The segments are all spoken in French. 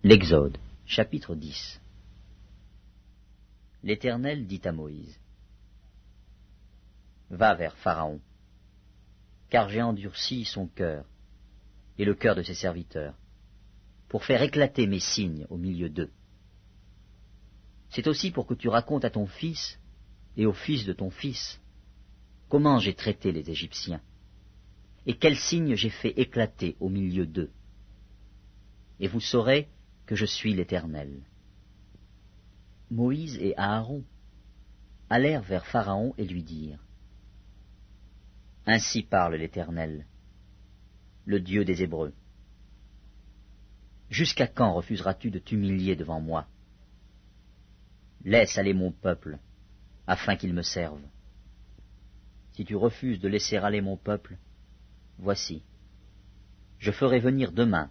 L'Exode, chapitre 10. L'Éternel dit à Moïse, « Va vers Pharaon, car j'ai endurci son cœur et le cœur de ses serviteurs, pour faire éclater mes signes au milieu d'eux. C'est aussi pour que tu racontes à ton fils et au fils de ton fils comment j'ai traité les Égyptiens, et quels signes j'ai fait éclater au milieu d'eux. Et vous saurez que je suis l'Éternel. » Moïse et Aaron allèrent vers Pharaon et lui dirent, « Ainsi parle l'Éternel, le Dieu des Hébreux. Jusqu'à quand refuseras-tu de t'humilier devant moi? Laisse aller mon peuple, afin qu'il me serve. Si tu refuses de laisser aller mon peuple, voici, je ferai venir demain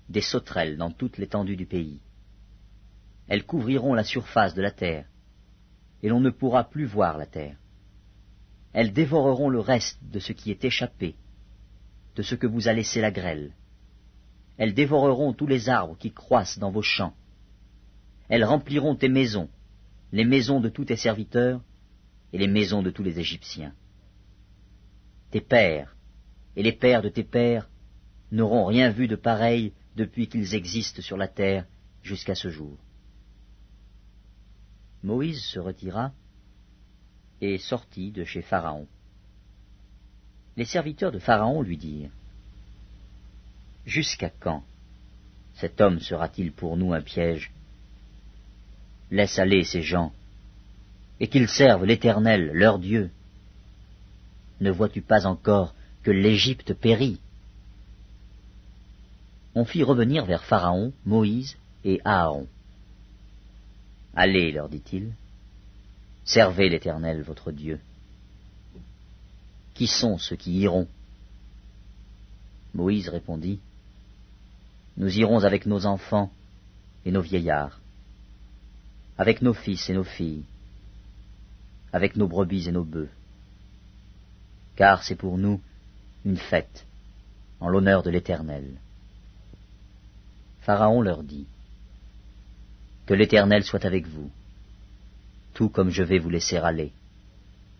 des sauterelles dans toute l'étendue du pays. Elles couvriront la surface de la terre, et l'on ne pourra plus voir la terre. Elles dévoreront le reste de ce qui est échappé, de ce que vous a laissé la grêle. Elles dévoreront tous les arbres qui croissent dans vos champs. Elles rempliront tes maisons, les maisons de tous tes serviteurs, et les maisons de tous les Égyptiens. Tes pères, et les pères de tes pères, n'auront rien vu de pareil depuis qu'ils existent sur la terre jusqu'à ce jour. » Moïse se retira et sortit de chez Pharaon. Les serviteurs de Pharaon lui dirent, « Jusqu'à quand cet homme sera-t-il pour nous un piège? Laisse aller ces gens, et qu'ils servent l'Éternel, leur Dieu. Ne vois-tu pas encore que l'Égypte périt? » On fit revenir vers Pharaon Moïse et Aaron. « Allez, leur dit-il, servez l'Éternel votre Dieu. » Qui sont ceux qui iront? Moïse répondit, « Nous irons avec nos enfants et nos vieillards, avec nos fils et nos filles, avec nos brebis et nos bœufs, car c'est pour nous une fête en l'honneur de l'Éternel. » Pharaon leur dit, « Que l'Éternel soit avec vous, tout comme je vais vous laisser aller,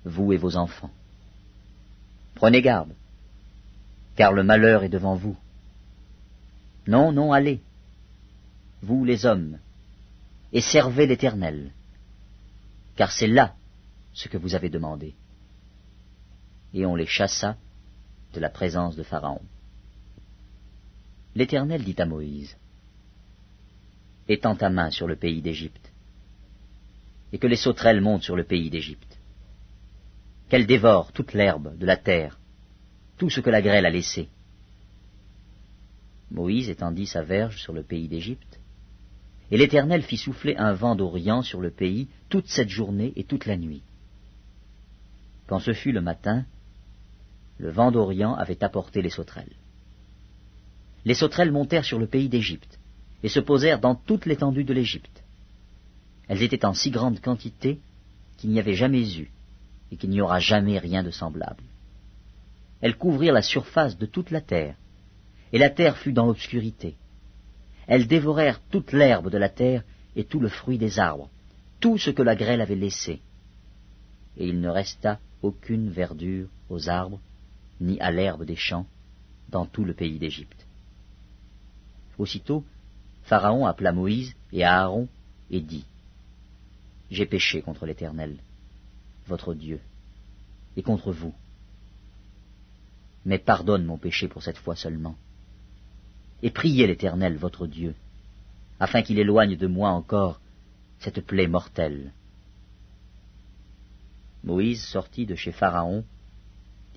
vous et vos enfants. Prenez garde, car le malheur est devant vous. Non, non, allez, vous les hommes, et servez l'Éternel, car c'est là ce que vous avez demandé. » Et on les chassa de la présence de Pharaon. L'Éternel dit à Moïse, « Étends ta main sur le pays d'Égypte, et que les sauterelles montent sur le pays d'Égypte, qu'elles dévorent toute l'herbe de la terre, tout ce que la grêle a laissé. » Moïse étendit sa verge sur le pays d'Égypte, et l'Éternel fit souffler un vent d'Orient sur le pays toute cette journée et toute la nuit. Quand ce fut le matin, le vent d'Orient avait apporté les sauterelles. Les sauterelles montèrent sur le pays d'Égypte, et se posèrent dans toute l'étendue de l'Égypte. Elles étaient en si grande quantité qu'il n'y avait jamais eu, et qu'il n'y aura jamais rien de semblable. Elles couvrirent la surface de toute la terre, et la terre fut dans l'obscurité. Elles dévorèrent toute l'herbe de la terre et tout le fruit des arbres, tout ce que la grêle avait laissé. Et il ne resta aucune verdure aux arbres, ni à l'herbe des champs, dans tout le pays d'Égypte. Aussitôt, Pharaon appela Moïse et Aaron et dit, « J'ai péché contre l'Éternel, votre Dieu, et contre vous. Mais pardonne mon péché pour cette fois seulement, et priez l'Éternel, votre Dieu, afin qu'il éloigne de moi encore cette plaie mortelle. » Moïse sortit de chez Pharaon,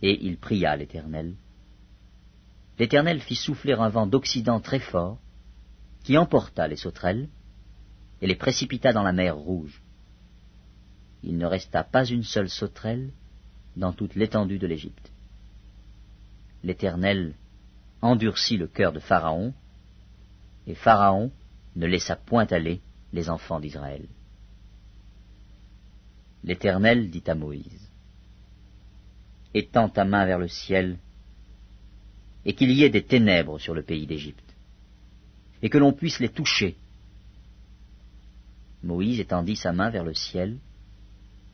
et il pria l'Éternel. L'Éternel fit souffler un vent d'Occident très fort, qui emporta les sauterelles et les précipita dans la mer Rouge. Il ne resta pas une seule sauterelle dans toute l'étendue de l'Égypte. L'Éternel endurcit le cœur de Pharaon, et Pharaon ne laissa point aller les enfants d'Israël. L'Éternel dit à Moïse, « Étends ta main vers le ciel, et qu'il y ait des ténèbres sur le pays d'Égypte, et que l'on puisse les toucher. » Moïse étendit sa main vers le ciel,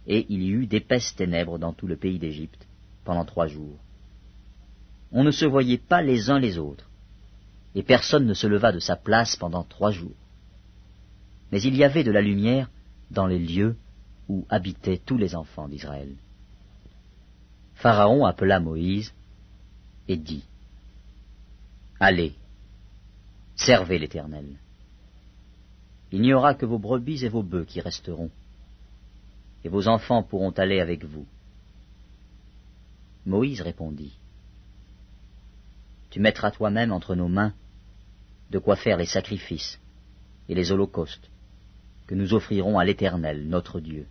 et il y eut d'épaisses ténèbres dans tout le pays d'Égypte pendant 3 jours. On ne se voyait pas les uns les autres, et personne ne se leva de sa place pendant 3 jours. Mais il y avait de la lumière dans les lieux où habitaient tous les enfants d'Israël. Pharaon appela Moïse et dit, « Allez, servez l'Éternel. Il n'y aura que vos brebis et vos bœufs qui resteront, et vos enfants pourront aller avec vous. » Moïse répondit, « Tu mettras toi-même entre nos mains de quoi faire les sacrifices et les holocaustes que nous offrirons à l'Éternel, notre Dieu.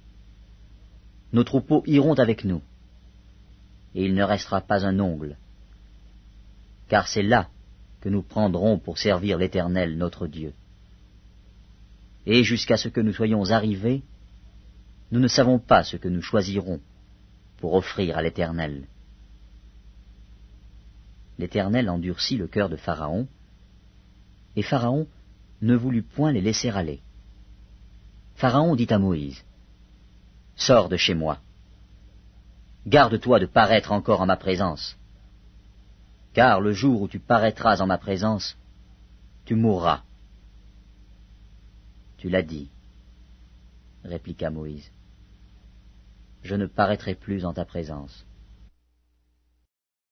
Nos troupeaux iront avec nous, et il ne restera pas un ongle, car c'est là que nous prendrons pour servir l'Éternel, notre Dieu. Et jusqu'à ce que nous soyons arrivés, nous ne savons pas ce que nous choisirons pour offrir à l'Éternel. » L'Éternel endurcit le cœur de Pharaon, et Pharaon ne voulut point les laisser aller. Pharaon dit à Moïse, « Sors de chez moi. Garde-toi de paraître encore en ma présence, car le jour où tu paraîtras en ma présence, tu mourras. » « Tu l'as dit, répliqua Moïse. « Je ne paraîtrai plus en ta présence. »